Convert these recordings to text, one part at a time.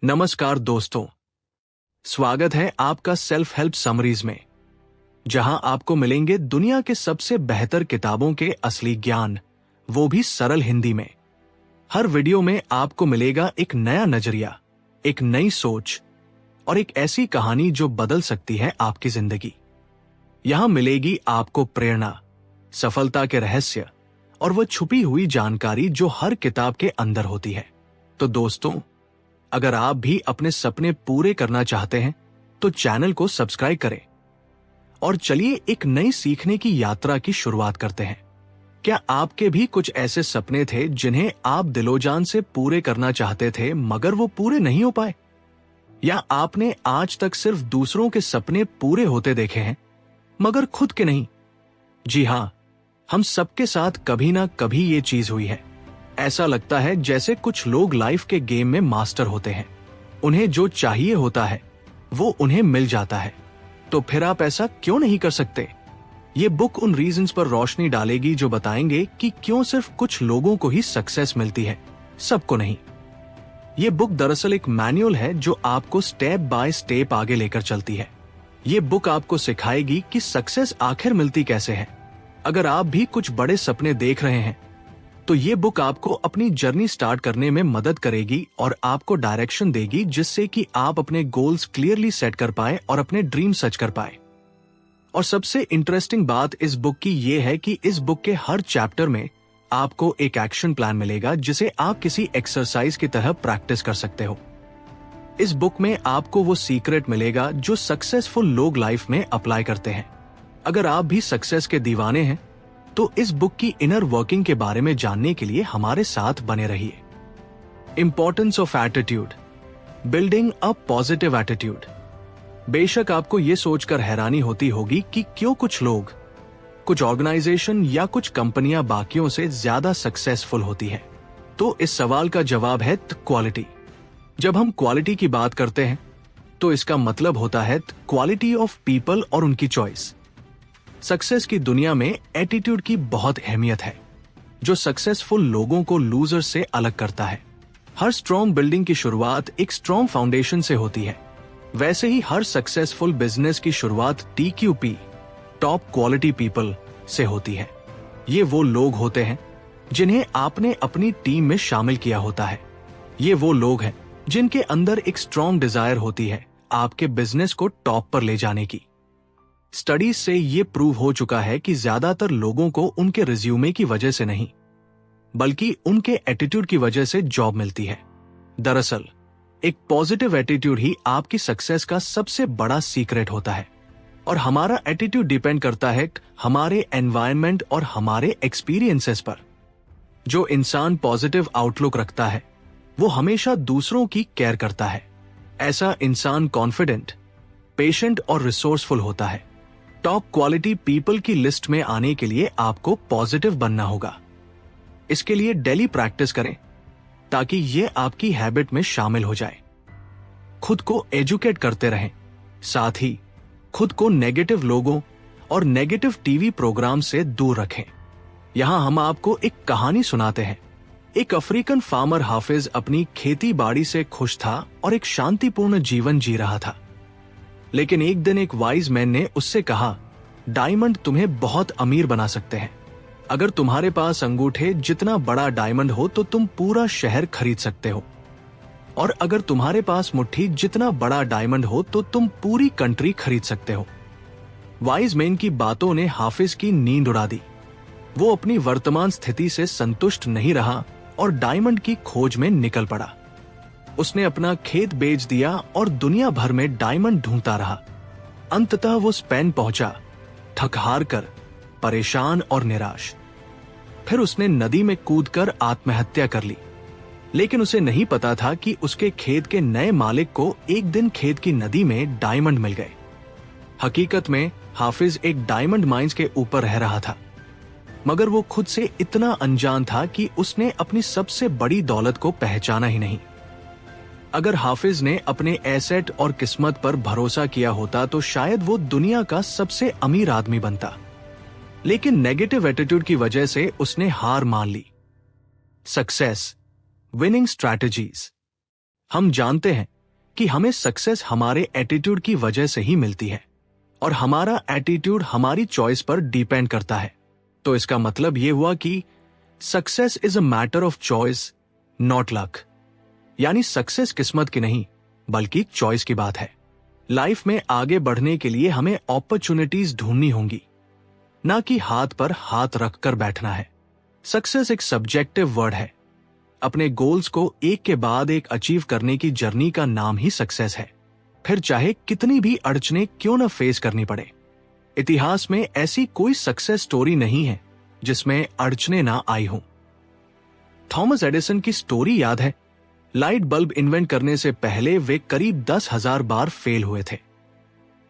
नमस्कार दोस्तों, स्वागत है आपका सेल्फ हेल्प समरीज में, जहां आपको मिलेंगे दुनिया के सबसे बेहतर किताबों के असली ज्ञान, वो भी सरल हिंदी में। हर वीडियो में आपको मिलेगा एक नया नजरिया, एक नई सोच और एक ऐसी कहानी जो बदल सकती है आपकी जिंदगी। यहां मिलेगी आपको प्रेरणा, सफलता के रहस्य और वह छुपी हुई जानकारी जो हर किताब के अंदर होती है। तो दोस्तों, अगर आप भी अपने सपने पूरे करना चाहते हैं तो चैनल को सब्सक्राइब करें और चलिए एक नई सीखने की यात्रा की शुरुआत करते हैं। क्या आपके भी कुछ ऐसे सपने थे जिन्हें आप दिलोजान से पूरे करना चाहते थे मगर वो पूरे नहीं हो पाए? या आपने आज तक सिर्फ दूसरों के सपने पूरे होते देखे हैं मगर खुद के नहीं? जी हाँ, हम सबके साथ कभी ना कभी ये चीज हुई है। ऐसा लगता है जैसे कुछ लोग लाइफ के गेम में मास्टर होते हैं, उन्हें जो चाहिए होता है वो उन्हें मिल जाता है। तो फिर आप ऐसा क्यों नहीं कर सकते? ये बुक उन रीजंस पर रोशनी डालेगी जो बताएंगे कि क्यों सिर्फ कुछ लोगों को ही सक्सेस मिलती है, सबको नहीं। ये बुक दरअसल एक मैनुअल है जो आपको स्टेप बाय स्टेप आगे लेकर चलती है। ये बुक आपको सिखाएगी कि सक्सेस आखिर मिलती कैसे है। अगर आप भी कुछ बड़े सपने देख रहे हैं तो ये बुक आपको अपनी जर्नी स्टार्ट करने में मदद करेगी और आपको डायरेक्शन देगी जिससे कि आप अपने गोल्स क्लियरली सेट कर पाए और अपने ड्रीम सच कर पाए। और सबसे इंटरेस्टिंग बात इस बुक की ये है कि इस बुक के हर चैप्टर में आपको एक एक्शन प्लान मिलेगा जिसे आप किसी एक्सरसाइज की तरह प्रैक्टिस कर सकते हो। इस बुक में आपको वो सीक्रेट मिलेगा जो सक्सेसफुल लोग लाइफ में अप्लाई करते हैं। अगर आप भी सक्सेस के दीवाने हैं तो इस बुक की इनर वर्किंग के बारे में जानने के लिए हमारे साथ बने रहिए। Importance of attitude, building a positive attitude. बेशक आपको यह सोचकर हैरानी होती होगी कि क्यों कुछ लोग, कुछ ऑर्गेनाइजेशन या कुछ कंपनियां बाकियों से ज्यादा सक्सेसफुल होती हैं। तो इस सवाल का जवाब है क्वालिटी। जब हम क्वालिटी की बात करते हैं तो इसका मतलब होता है क्वालिटी ऑफ पीपल और उनकी चॉइस। सक्सेस की दुनिया में एटीट्यूड की बहुत अहमियत है, जो सक्सेसफुल लोगों को लूजर से अलग करता है। हर स्ट्रॉन्ग बिल्डिंग की शुरुआत एक स्ट्रॉन्ग फाउंडेशन से होती है। वैसे ही हर सक्सेसफुल बिजनेस की शुरुआत TQP, टॉप क्वालिटी पीपल, से होती है। ये वो लोग होते हैं जिन्हें आपने अपनी टीम में शामिल किया होता है। ये वो लोग हैं जिनके अंदर एक स्ट्रॉन्ग डिजायर होती है आपके बिजनेस को टॉप पर ले जाने की। स्टडीज से ये प्रूव हो चुका है कि ज्यादातर लोगों को उनके रिज्यूमे की वजह से नहीं बल्कि उनके एटीट्यूड की वजह से जॉब मिलती है। दरअसल एक पॉजिटिव एटीट्यूड ही आपकी सक्सेस का सबसे बड़ा सीक्रेट होता है। और हमारा एटीट्यूड डिपेंड करता है हमारे एनवायरनमेंट और हमारे एक्सपीरियंसेस पर। जो इंसान पॉजिटिव आउटलुक रखता है वो हमेशा दूसरों की केयर करता है। ऐसा इंसान कॉन्फिडेंट, पेशेंट और रिसोर्सफुल होता है। टॉप क्वालिटी पीपल की लिस्ट में आने के लिए आपको पॉजिटिव बनना होगा। इसके लिए डेली प्रैक्टिस करें ताकि ये आपकी हैबिट में शामिल हो जाए। खुद को एजुकेट करते रहें, साथ ही खुद को नेगेटिव लोगों और नेगेटिव टीवी प्रोग्राम से दूर रखें। यहां हम आपको एक कहानी सुनाते हैं। एक अफ्रीकन फार्मर हाफिज अपनी खेती बाड़ी से खुश था और एक शांतिपूर्ण जीवन जी रहा था। लेकिन एक दिन एक वाइज मैन ने उससे कहा, डायमंड तुम्हें बहुत अमीर बना सकते हैं। अगर तुम्हारे पास अंगूठे जितना बड़ा डायमंड हो तो तुम पूरा शहर खरीद सकते हो, और अगर तुम्हारे पास मुट्ठी जितना बड़ा डायमंड हो तो तुम पूरी कंट्री खरीद सकते हो। वाइज मैन की बातों ने हाफिज की नींद उड़ा दी। वो अपनी वर्तमान स्थिति से संतुष्ट नहीं रहा और डायमंड की खोज में निकल पड़ा। उसने अपना खेत बेच दिया और दुनिया भर में डायमंड ढूंढता रहा। अंततः वो स्पेन पहुंचा, थक हार कर, परेशान और निराश। फिर उसने नदी में कूदकर आत्महत्या कर ली। लेकिन उसे नहीं पता था कि उसके खेत के नए मालिक को एक दिन खेत की नदी में डायमंड मिल गए। हकीकत में हाफिज एक डायमंड माइंस के ऊपर रह रहा था, मगर वो खुद से इतना अनजान था कि उसने अपनी सबसे बड़ी दौलत को पहचाना ही नहीं। अगर हाफिज ने अपने एसेट और किस्मत पर भरोसा किया होता तो शायद वो दुनिया का सबसे अमीर आदमी बनता। लेकिन नेगेटिव एटीट्यूड की वजह से उसने हार मान ली। Success, winning strategies. हम जानते हैं कि हमें सक्सेस हमारे एटीट्यूड की वजह से ही मिलती है और हमारा एटीट्यूड हमारी चॉइस पर डिपेंड करता है। तो इसका मतलब यह हुआ कि success is a matter of choice, not luck. यानी सक्सेस किस्मत की नहीं बल्कि चॉइस की बात है। लाइफ में आगे बढ़ने के लिए हमें अपॉर्चुनिटीज ढूंढनी होंगी, ना कि हाथ पर हाथ रखकर बैठना है। सक्सेस एक सब्जेक्टिव वर्ड है। अपने गोल्स को एक के बाद एक अचीव करने की जर्नी का नाम ही सक्सेस है, फिर चाहे कितनी भी अड़चने क्यों न फेस करनी पड़े। इतिहास में ऐसी कोई सक्सेस स्टोरी नहीं है जिसमें अड़चने ना आई हों। थॉमस एडिसन की स्टोरी याद है। लाइट बल्ब इन्वेंट करने से पहले वे करीब 10,000 बार फेल हुए थे।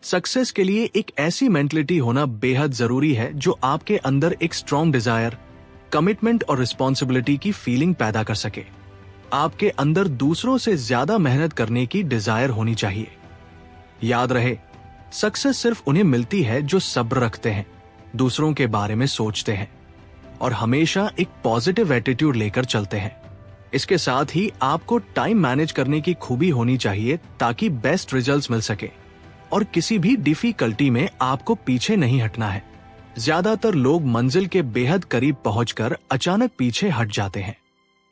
सक्सेस के लिए एक ऐसी मेंटलिटी होना बेहद जरूरी है जो आपके अंदर एक स्ट्रॉन्ग डिजायर, कमिटमेंट और रिस्पॉन्सिबिलिटी की फीलिंग पैदा कर सके। आपके अंदर दूसरों से ज्यादा मेहनत करने की डिजायर होनी चाहिए। याद रहे, सक्सेस सिर्फ उन्हें मिलती है जो सब्र रखते हैं, दूसरों के बारे में सोचते हैं और हमेशा एक पॉजिटिव एटीट्यूड लेकर चलते हैं। इसके साथ ही आपको टाइम मैनेज करने की खूबी होनी चाहिए ताकि बेस्ट रिजल्ट्स मिल सके और किसी भी डिफिकल्टी में आपको पीछे नहीं हटना है। ज्यादातर लोग मंजिल के बेहद करीब पहुंचकर अचानक पीछे हट जाते हैं।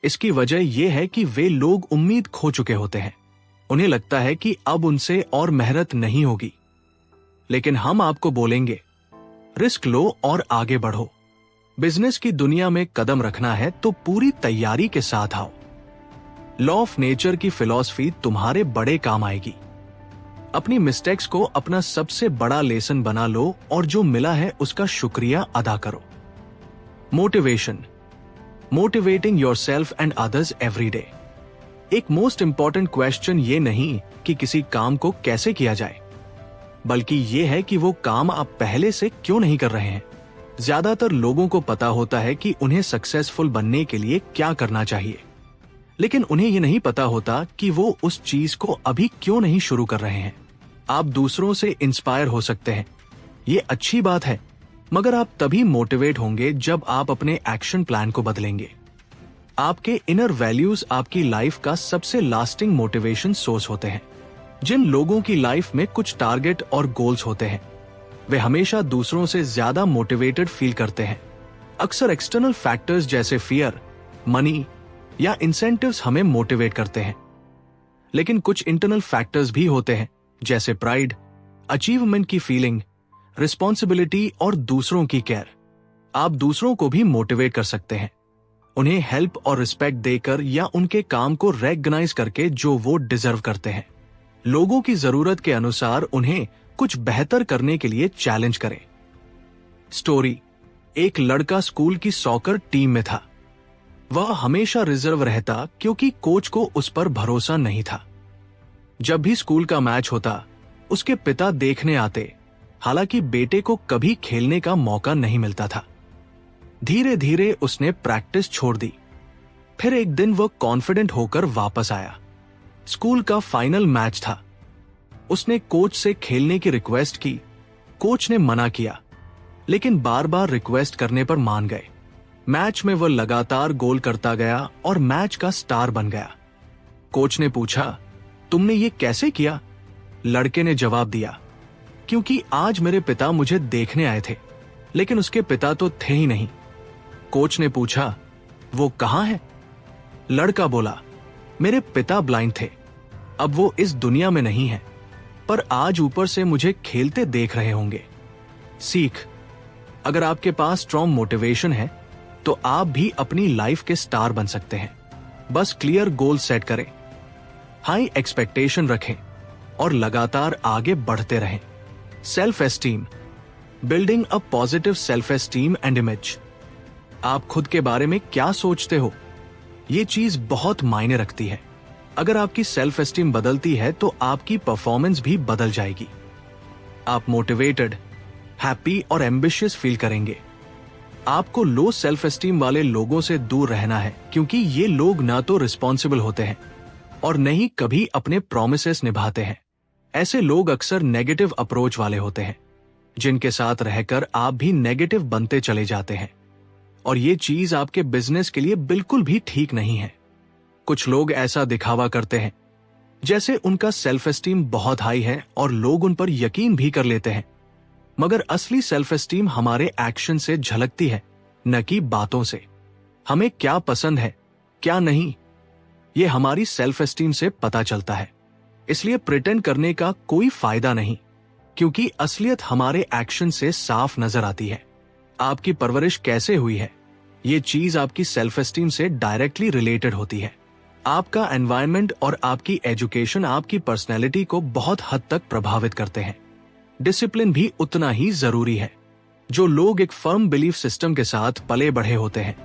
इसकी वजह यह है कि वे लोग उम्मीद खो चुके होते हैं। उन्हें लगता है कि अब उनसे और मेहनत नहीं होगी। लेकिन हम आपको बोलेंगे, रिस्क लो और आगे बढ़ो। बिजनेस की दुनिया में कदम रखना है तो पूरी तैयारी के साथ आओ। लॉ ऑफ नेचर की फिलॉसफी तुम्हारे बड़े काम आएगी। अपनी मिस्टेक्स को अपना सबसे बड़ा लेसन बना लो और जो मिला है उसका शुक्रिया अदा करो। Motivation, motivating yourself and others every day. एक मोस्ट इंपॉर्टेंट क्वेश्चन ये नहीं कि किसी काम को कैसे किया जाए, बल्कि ये है कि वो काम आप पहले से क्यों नहीं कर रहे हैं। ज्यादातर लोगों को पता होता है कि उन्हें सक्सेसफुल बनने के लिए क्या करना चाहिए, लेकिन उन्हें यह नहीं पता होता कि वो उस चीज को अभी क्यों नहीं शुरू कर रहे हैं। आप दूसरों से इंस्पायर हो सकते हैं, ये अच्छी बात है, मगर आप तभी मोटिवेट होंगे जब आप अपने एक्शन प्लान को बदलेंगे। आपके इनर वैल्यूज आपकी लाइफ का सबसे लास्टिंग मोटिवेशन सोर्स होते हैं। जिन लोगों की लाइफ में कुछ टारगेट और गोल्स होते हैं, वे हमेशा दूसरों से ज्यादा मोटिवेटेड फील करते हैं। अक्सर एक्सटर्नल फैक्टर्स जैसे फियर, मनी या इंसेंटिव्स हमें मोटिवेट करते हैं, लेकिन कुछ इंटरनल फैक्टर्स भी होते हैं जैसे प्राइड, अचीवमेंट की फीलिंग, रिस्पॉन्सिबिलिटी और दूसरों की केयर। आप दूसरों को भी मोटिवेट कर सकते हैं, उन्हें हेल्प और रिस्पेक्ट देकर या उनके काम को रेकग्नाइज करके जो वो डिजर्व करते हैं। लोगों की जरूरत के अनुसार उन्हें कुछ बेहतर करने के लिए चैलेंज करें। स्टोरी, एक लड़का स्कूल की सॉकर टीम में था। वह हमेशा रिजर्व रहता क्योंकि कोच को उस पर भरोसा नहीं था। जब भी स्कूल का मैच होता, उसके पिता देखने आते, हालांकि बेटे को कभी खेलने का मौका नहीं मिलता था। धीरे धीरे उसने प्रैक्टिस छोड़ दी। फिर एक दिन वह कॉन्फिडेंट होकर वापस आया। स्कूल का फाइनल मैच था। उसने कोच से खेलने की रिक्वेस्ट की। कोच ने मना किया, लेकिन बार बार रिक्वेस्ट करने पर मान गए। मैच में वह लगातार गोल करता गया और मैच का स्टार बन गया। कोच ने पूछा, तुमने ये कैसे किया? लड़के ने जवाब दिया, क्योंकि आज मेरे पिता मुझे देखने आए थे, लेकिन उसके पिता तो थे ही नहीं। कोच ने पूछा, वो कहां है? लड़का बोला, मेरे पिता ब्लाइंड थे, अब वो इस दुनिया में नहीं है, पर आज ऊपर से मुझे खेलते देख रहे होंगे। सीख, अगर आपके पास स्ट्रॉन्ग मोटिवेशन है तो आप भी अपनी लाइफ के स्टार बन सकते हैं। बस क्लियर गोल सेट करें, हाई एक्सपेक्टेशन रखें और लगातार आगे बढ़ते रहें। Self esteem, building a positive self esteem and image. आप खुद के बारे में क्या सोचते हो, ये चीज बहुत मायने रखती है। अगर आपकी सेल्फ एस्टीम बदलती है तो आपकी परफॉर्मेंस भी बदल जाएगी। आप मोटिवेटेड, हैप्पी और एम्बिशियस फील करेंगे। आपको लो सेल्फ एस्टीम वाले लोगों से दूर रहना है, क्योंकि ये लोग ना तो रिस्पॉन्सिबल होते हैं और न ही कभी अपने प्रोमिसेस निभाते हैं। ऐसे लोग अक्सर नेगेटिव अप्रोच वाले होते हैं, जिनके साथ रहकर आप भी नेगेटिव बनते चले जाते हैं, और ये चीज आपके बिजनेस के लिए बिल्कुल भी ठीक नहीं है। कुछ लोग ऐसा दिखावा करते हैं जैसे उनका सेल्फ एस्टीम बहुत हाई है और लोग उन पर यकीन भी कर लेते हैं। मगर असली सेल्फ एस्टीम हमारे एक्शन से झलकती है, न कि बातों से। हमें क्या पसंद है, क्या नहीं, ये हमारी सेल्फ एस्टीम से पता चलता है। इसलिए प्रिटेंड करने का कोई फायदा नहीं, क्योंकि असलियत हमारे एक्शन से साफ नजर आती है। आपकी परवरिश कैसे हुई है, ये चीज आपकी सेल्फ एस्टीम से डायरेक्टली रिलेटेड होती है। आपका एनवायरनमेंट और आपकी एजुकेशन आपकी पर्सनैलिटी को बहुत हद तक प्रभावित करते हैं। डिसिप्लिन भी उतना ही जरूरी है। जो लोग एक फर्म बिलीफ सिस्टम के साथ पले बढ़े होते हैं,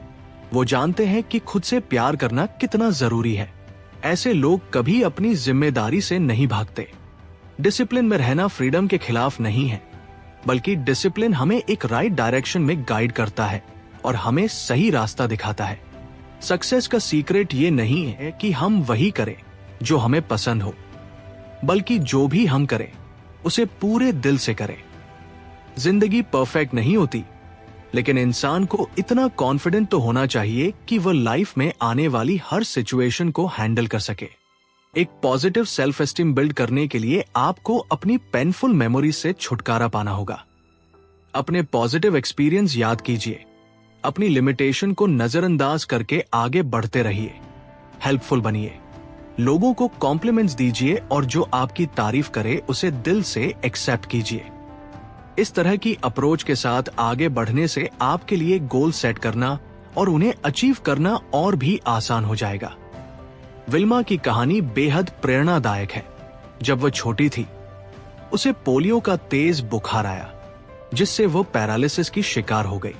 वो जानते हैं कि खुद से प्यार करना कितना जरूरी है। ऐसे लोग कभी अपनी जिम्मेदारी से नहीं भागते। डिसिप्लिन में रहना फ्रीडम के खिलाफ नहीं है, बल्कि डिसिप्लिन हमें एक राइट डायरेक्शन में गाइड करता है और हमें सही रास्ता दिखाता है। सक्सेस का सीक्रेट ये नहीं है कि हम वही करें जो हमें पसंद हो, बल्कि जो भी हम करें उसे पूरे दिल से करें। जिंदगी परफेक्ट नहीं होती, लेकिन इंसान को इतना कॉन्फिडेंट तो होना चाहिए कि वह लाइफ में आने वाली हर सिचुएशन को हैंडल कर सके। एक पॉजिटिव सेल्फ एस्टीम बिल्ड करने के लिए आपको अपनी पेनफुल मेमोरी से छुटकारा पाना होगा। अपने पॉजिटिव एक्सपीरियंस याद कीजिए, अपनी लिमिटेशन को नजरअंदाज करके आगे बढ़ते रहिए, हेल्पफुल बनिए, लोगों को कॉम्प्लीमेंट्स दीजिए और जो आपकी तारीफ करे उसे दिल से एक्सेप्ट कीजिए। इस तरह की अप्रोच के साथ आगे बढ़ने से आपके लिए गोल सेट करना और उन्हें अचीव करना और भी आसान हो जाएगा। विल्मा की कहानी बेहद प्रेरणादायक है। जब वह छोटी थी, उसे पोलियो का तेज बुखार आया, जिससे वो पैरालिसिस की शिकार हो गई।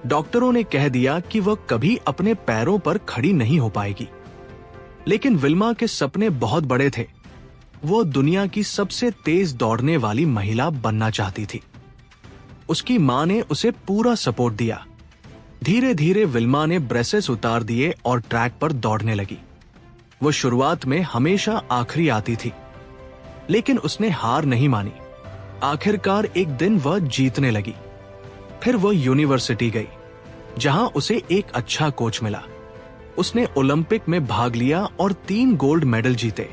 डॉक्टरों ने कह दिया कि वह कभी अपने पैरों पर खड़ी नहीं हो पाएगी। लेकिन विल्मा के सपने बहुत बड़े थे। वो दुनिया की सबसे तेज दौड़ने वाली महिला बनना चाहती थी। उसकी मां ने उसे पूरा सपोर्ट दिया। धीरे धीरे विल्मा ने ब्रेसेस उतार दिए और ट्रैक पर दौड़ने लगी। वो शुरुआत में हमेशा आखिरी आती थी, लेकिन उसने हार नहीं मानी। आखिरकार एक दिन वह जीतने लगी। फिर वह यूनिवर्सिटी गई, जहां उसे एक अच्छा कोच मिला। उसने ओलंपिक में भाग लिया और 3 गोल्ड मेडल जीते।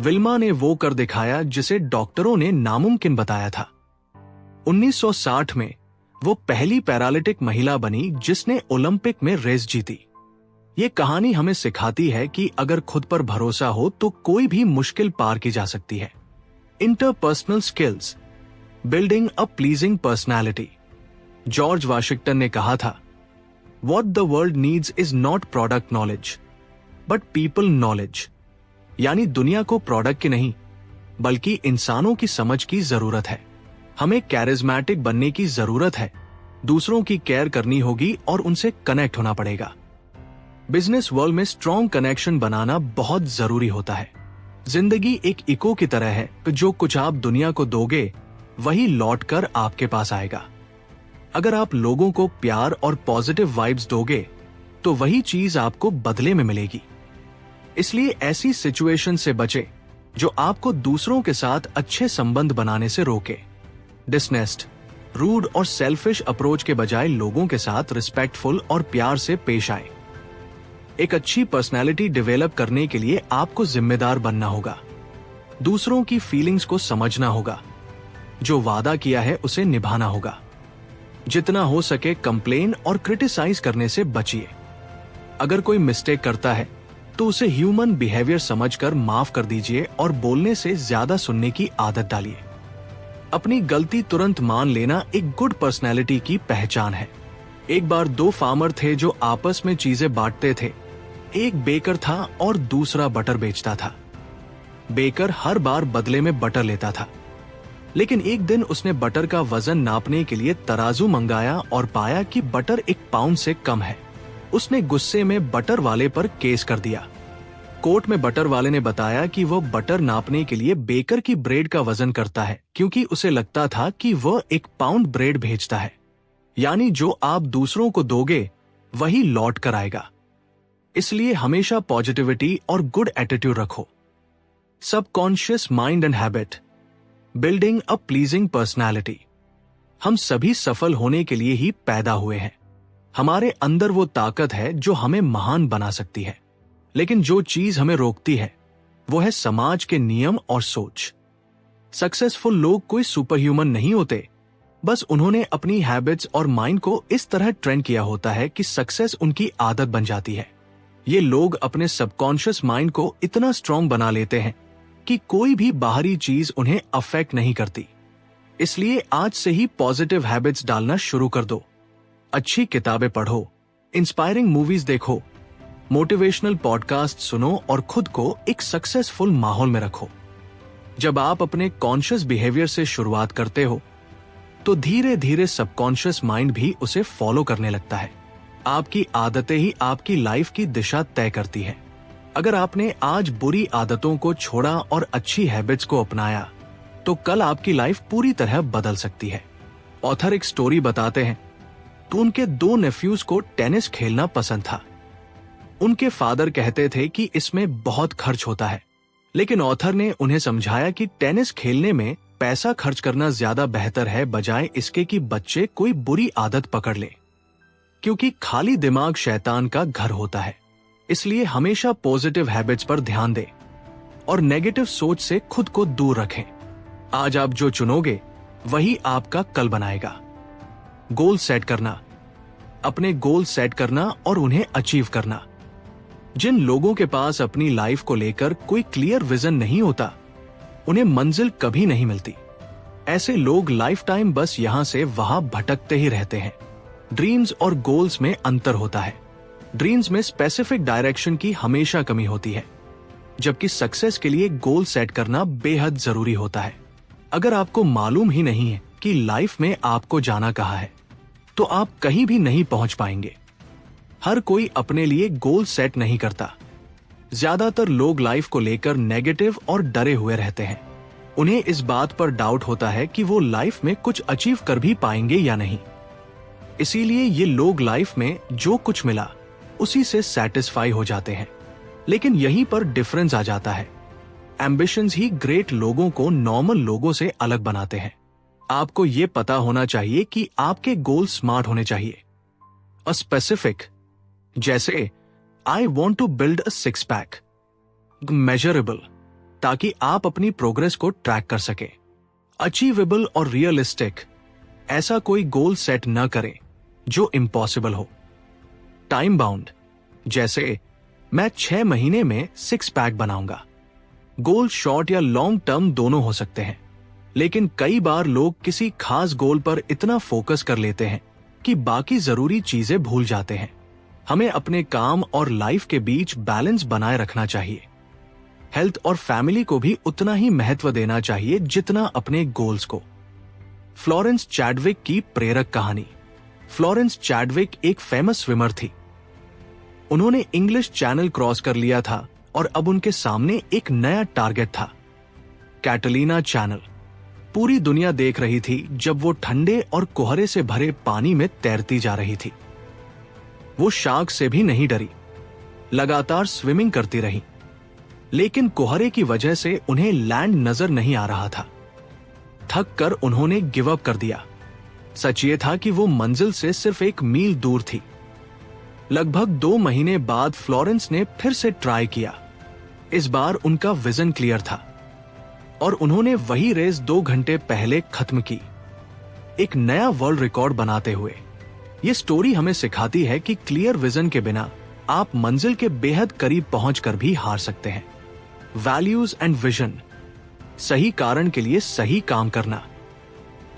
विल्मा ने वो कर दिखाया जिसे डॉक्टरों ने नामुमकिन बताया था। 1960 में वो पहली पैरालिटिक महिला बनी जिसने ओलंपिक में रेस जीती। ये कहानी हमें सिखाती है कि अगर खुद पर भरोसा हो तो कोई भी मुश्किल पार की जा सकती है। इंटरपर्सनल स्किल्स, बिल्डिंग अ प्लीजिंग पर्सनैलिटी। जॉर्ज वाशिंगटन ने कहा था, What the world needs is not product knowledge, but people knowledge। यानी दुनिया को प्रोडक्ट की नहीं, बल्कि इंसानों की समझ की जरूरत है। हमें कैरिज्मेटिक बनने की जरूरत है, दूसरों की केयर करनी होगी और उनसे कनेक्ट होना पड़ेगा। बिजनेस वर्ल्ड में स्ट्रॉन्ग कनेक्शन बनाना बहुत जरूरी होता है। जिंदगी एक इको की तरह है कि जो कुछ आप दुनिया को दोगे, वही लौट कर आपके पास आएगा। अगर आप लोगों को प्यार और पॉजिटिव वाइब्स दोगे, तो वही चीज आपको बदले में मिलेगी। इसलिए ऐसी सिचुएशन से बचे जो आपको दूसरों के साथ अच्छे संबंध बनाने से रोके। डिसनेस्ट, रूड और सेल्फिश अप्रोच के बजाय लोगों के साथ रिस्पेक्टफुल और प्यार से पेश आए। एक अच्छी पर्सनैलिटी डेवलप करने के लिए आपको जिम्मेदार बनना होगा, दूसरों की फीलिंग्स को समझना होगा, जो वादा किया है उसे निभाना होगा। जितना हो सके कंप्लेन और क्रिटिसाइज करने से बचिए। अगर कोई मिस्टेक करता है तो उसे ह्यूमन बिहेवियर समझकर माफ कर दीजिए और बोलने से ज्यादा सुनने की आदत डालिए। अपनी गलती तुरंत मान लेना एक गुड पर्सनैलिटी की पहचान है। एक बार 2 फार्मर थे जो आपस में चीजें बांटते थे। एक बेकर था और दूसरा बटर बेचता था। बेकर हर बार बदले में बटर लेता था, लेकिन एक दिन उसने बटर का वजन नापने के लिए तराजू मंगाया और पाया कि बटर 1 पाउंड से कम है। उसने गुस्से में बटर वाले पर केस कर दिया। कोर्ट में बटर वाले ने बताया कि वह बटर नापने के लिए बेकर की ब्रेड का वजन करता है, क्योंकि उसे लगता था कि वह 1 पाउंड ब्रेड भेजता है। यानी जो आप दूसरों को दोगे, वही लौट कर आएगा। इसलिए हमेशा पॉजिटिविटी और गुड एटीट्यूड रखो। Subconscious mind and habit, building a pleasing personality. हम सभी सफल होने के लिए ही पैदा हुए हैं। हमारे अंदर वो ताकत है जो हमें महान बना सकती है। लेकिन जो चीज हमें रोकती है, वो है समाज के नियम और सोच। सक्सेसफुल लोग कोई सुपर ह्यूमन नहीं होते, बस उन्होंने अपनी हैबिट्स और माइंड को इस तरह ट्रेन किया होता है कि सक्सेस उनकी आदत बन जाती है। ये लोग अपने सबकॉन्शियस माइंड को इतना स्ट्रांग बना लेते हैं कि कोई भी बाहरी चीज उन्हें अफेक्ट नहीं करती। इसलिए आज से ही पॉजिटिव हैबिट्स डालना शुरू कर दो। अच्छी किताबें पढ़ो, इंस्पायरिंग मूवीज देखो, मोटिवेशनल पॉडकास्ट सुनो और खुद को एक सक्सेसफुल माहौल में रखो। जब आप अपने कॉन्शियस बिहेवियर से शुरुआत करते हो तो धीरे धीरे सबकॉन्शियस माइंड भी उसे फॉलो करने लगता है। आपकी आदतें ही आपकी लाइफ की दिशा तय करती हैं। अगर आपने आज बुरी आदतों को छोड़ा और अच्छी हैबिट्स को अपनाया तो कल आपकी लाइफ पूरी तरह बदल सकती है। ऑथर एक स्टोरी बताते हैं तो उनके 2 नेफ्यूज को टेनिस खेलना पसंद था। उनके फादर कहते थे कि इसमें बहुत खर्च होता है, लेकिन ऑथर ने उन्हें समझाया कि टेनिस खेलने में पैसा खर्च करना ज्यादा बेहतर है बजाय इसके कि बच्चे कोई बुरी आदत पकड़ ले, क्योंकि खाली दिमाग शैतान का घर होता है। इसलिए हमेशा पॉजिटिव हैबिट्स पर ध्यान दें और नेगेटिव सोच से खुद को दूर रखें। आज आप जो चुनोगे वही आपका कल बनाएगा। गोल सेट करना, अपने गोल सेट करना और उन्हें अचीव करना। जिन लोगों के पास अपनी लाइफ को लेकर कोई क्लियर विजन नहीं होता, उन्हें मंजिल कभी नहीं मिलती। ऐसे लोग लाइफ टाइम बस यहां से वहां भटकते ही रहते हैं। ड्रीम्स और गोल्स में अंतर होता है। ड्रीम्स में स्पेसिफिक डायरेक्शन की हमेशा कमी होती है, जबकि सक्सेस के लिए गोल सेट करना बेहद जरूरी होता है। अगर आपको मालूम ही नहीं है कि लाइफ में आपको जाना कहाँ है, तो आप कहीं भी नहीं पहुंच पाएंगे। हर कोई अपने लिए गोल सेट नहीं करता। ज्यादातर लोग लाइफ को लेकर नेगेटिव और डरे हुए रहते हैं। उन्हें इस बात पर डाउट होता है कि वो लाइफ में कुछ अचीव कर भी पाएंगे या नहीं। इसीलिए ये लोग लाइफ में जो कुछ मिला उसी से सेटिस्फाई हो जाते हैं। लेकिन यहीं पर डिफरेंस आ जाता है। एम्बिशंस ही ग्रेट लोगों को नॉर्मल लोगों से अलग बनाते हैं। आपको ये पता होना चाहिए कि आपके गोल स्मार्ट होने चाहिए। अ स्पेसिफिक, जैसे I want to build a 6 pack. Measurable, ताकि आप अपनी प्रोग्रेस को ट्रैक कर सके। अचीवेबल और रियलिस्टिक, ऐसा कोई गोल सेट न करें जो इम्पॉसिबल हो। टाइम बाउंड, जैसे मैं 6 महीने में 6 पैक बनाऊंगा। गोल शॉर्ट या लॉन्ग टर्म दोनों हो सकते हैं, लेकिन कई बार लोग किसी खास गोल पर इतना फोकस कर लेते हैं कि बाकी जरूरी चीजें भूल जाते हैं। हमें अपने काम और लाइफ के बीच बैलेंस बनाए रखना चाहिए। हेल्थ और फैमिली को भी उतना ही महत्व देना चाहिए जितना अपने गोल्स को। फ्लोरेंस चैडविक की प्रेरक कहानी। फ्लोरेंस चैडविक एक फेमस स्विमर थी। उन्होंने इंग्लिश चैनल क्रॉस कर लिया था और अब उनके सामने एक नया टारगेट था, कैटलीना चैनल। पूरी दुनिया देख रही थी जब वो ठंडे और कोहरे से भरे पानी में तैरती जा रही थी। वो शार्क से भी नहीं डरी, लगातार स्विमिंग करती रही, लेकिन कोहरे की वजह से उन्हें लैंड नजर नहीं आ रहा था। थक कर उन्होंने गिव अप कर दिया। सच ये था कि वो मंजिल से सिर्फ 1 मील दूर थी। लगभग 2 महीने बाद फ्लोरेंस ने फिर से ट्राई किया। इस बार उनका विजन क्लियर था और उन्होंने वही रेस 2 घंटे पहले खत्म की, एक नया वर्ल्ड रिकॉर्ड बनाते हुए। ये स्टोरी हमें सिखाती है कि क्लियर विजन के बिना आप मंजिल के बेहद करीब पहुंचकर भी हार सकते हैं। वैल्यूज एंड विजन, सही कारण के लिए सही काम करना।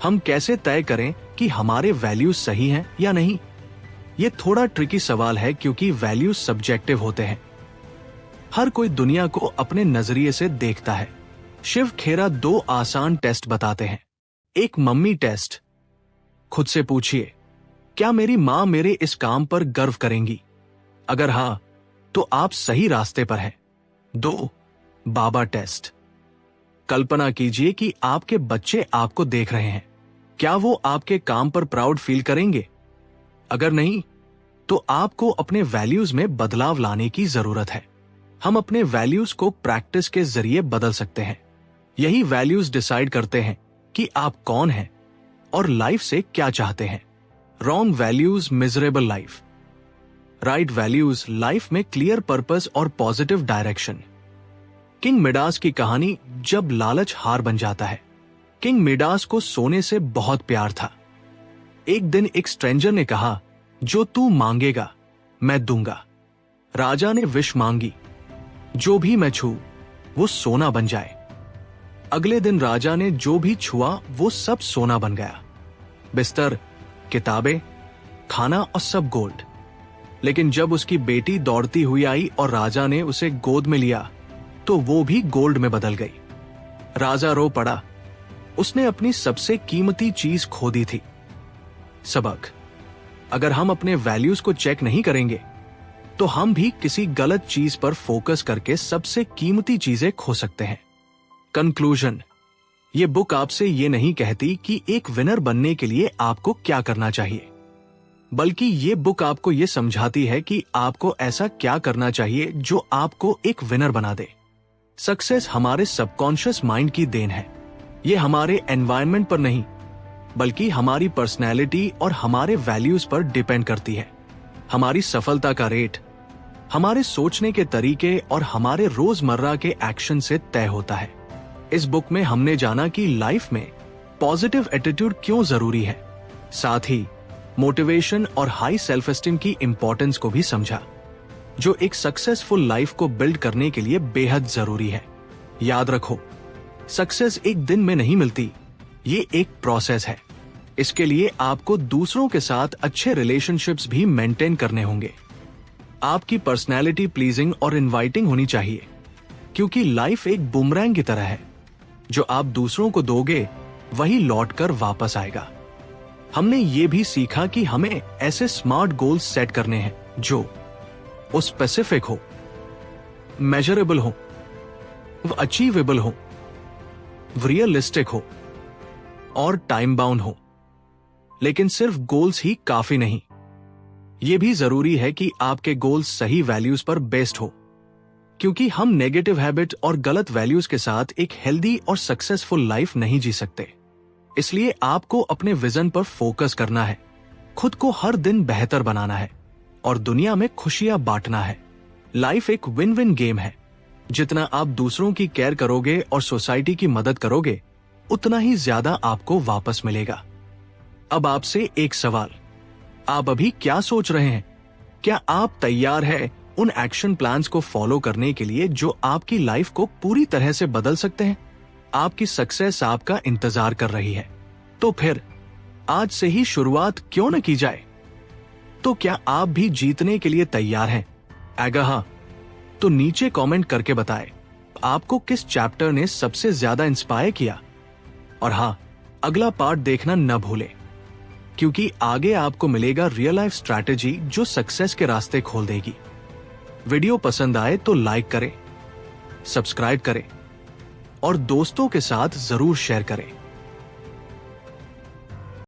हम कैसे तय करें कि हमारे वैल्यूज सही हैं या नहीं? ये थोड़ा ट्रिकी सवाल है क्योंकि वैल्यूज सब्जेक्टिव होते हैं। हर कोई दुनिया को अपने नजरिए से देखता है। शिव खेरा 2 आसान टेस्ट बताते हैं। एक मम्मी टेस्ट, खुद से पूछिए, क्या मेरी मां मेरे इस काम पर गर्व करेंगी? अगर हां, तो आप सही रास्ते पर हैं। 2 बाबा टेस्ट, कल्पना कीजिए कि आपके बच्चे आपको देख रहे हैं। क्या वो आपके काम पर प्राउड फील करेंगे? अगर नहीं, तो आपको अपने वैल्यूज में बदलाव लाने की जरूरत है। हम अपने वैल्यूज को प्रैक्टिस के जरिए बदल सकते हैं। यही वैल्यूज डिसाइड करते हैं कि आप कौन हैं और लाइफ से क्या चाहते हैं। Wrong values miserable life, right values life में क्लियर पर्पस और पॉजिटिव डायरेक्शन। किंग मिडास की कहानी, जब लालच हार बन जाता है। किंग मिडास को सोने से बहुत प्यार था। एक दिन एक स्ट्रेंजर ने कहा, जो तू मांगेगा मैं दूंगा। राजा ने विश मांगी, जो भी मैं छू वो सोना बन जाए। अगले दिन राजा ने जो भी छुआ वो सब सोना बन गया। बिस्तर, किताबें, खाना और सब गोल्ड। लेकिन जब उसकी बेटी दौड़ती हुई आई और राजा ने उसे गोद में लिया तो वो भी गोल्ड में बदल गई। राजा रो पड़ा, उसने अपनी सबसे कीमती चीज खो दी थी। सबक, अगर हम अपने वैल्यूज को चेक नहीं करेंगे तो हम भी किसी गलत चीज पर फोकस करके सबसे कीमती चीजें खो सकते हैं। कंक्लूजन, ये बुक आपसे ये नहीं कहती कि एक विनर बनने के लिए आपको क्या करना चाहिए, बल्कि ये बुक आपको ये समझाती है कि आपको ऐसा क्या करना चाहिए जो आपको एक विनर बना दे। सक्सेस हमारे सबकॉन्शियस माइंड की देन है। ये हमारे एनवायरनमेंट पर नहीं, बल्कि हमारी पर्सनैलिटी और हमारे वैल्यूज पर डिपेंड करती है। हमारी सफलता का रेट हमारे सोचने के तरीके और हमारे रोजमर्रा के एक्शन से तय होता है। इस बुक में हमने जाना कि लाइफ में पॉजिटिव एटीट्यूड क्यों जरूरी है, साथ ही मोटिवेशन और हाई सेल्फ एस्टीम की इंपॉर्टेंस को भी समझा, जो एक सक्सेसफुल लाइफ को बिल्ड करने के लिए बेहद जरूरी है। याद रखो, सक्सेस एक दिन में नहीं मिलती, ये एक प्रोसेस है। इसके लिए आपको दूसरों के साथ अच्छे रिलेशनशिप्स भी मेंटेन करने होंगे। आपकी पर्सनैलिटी प्लीजिंग और इनवाइटिंग होनी चाहिए, क्योंकि लाइफ एक बुमरैंग की तरह है, जो आप दूसरों को दोगे वही लौटकर वापस आएगा। हमने ये भी सीखा कि हमें ऐसे स्मार्ट गोल्स सेट करने हैं जो वो स्पेसिफिक हो, मेजरेबल हो, वो अचीवेबल हो, रियलिस्टिक हो और टाइम बाउंड हो। लेकिन सिर्फ गोल्स ही काफी नहीं, यह भी जरूरी है कि आपके गोल्स सही वैल्यूज पर बेस्ड हो, क्योंकि हम नेगेटिव हैबिट और गलत वैल्यूज के साथ एक हेल्दी और सक्सेसफुल लाइफ नहीं जी सकते। इसलिए आपको अपने विजन पर फोकस करना है, खुद को हर दिन बेहतर बनाना है और दुनिया में खुशियां बांटना है। लाइफ एक विन विन गेम है। जितना आप दूसरों की केयर करोगे और सोसाइटी की मदद करोगे, उतना ही ज्यादा आपको वापस मिलेगा। अब आपसे एक सवाल, आप अभी क्या सोच रहे हैं? क्या आप तैयार हैं उन एक्शन प्लान्स को फॉलो करने के लिए जो आपकी लाइफ को पूरी तरह से बदल सकते हैं? आपकी सक्सेस आपका इंतजार कर रही है, तो फिर आज से ही शुरुआत क्यों न की जाए? तो क्या आप भी जीतने के लिए तैयार हैं? अगर हाँ, तो नीचे कमेंट करके बताएं आपको किस चैप्टर ने सबसे ज्यादा इंस्पायर किया। और हाँ, अगला पार्ट देखना न भूलें, क्योंकि आगे आपको मिलेगा रियल लाइफ स्ट्रैटेजी जो सक्सेस के रास्ते खोल देगी। वीडियो पसंद आए तो लाइक करें, सब्सक्राइब करें और दोस्तों के साथ जरूर शेयर करें।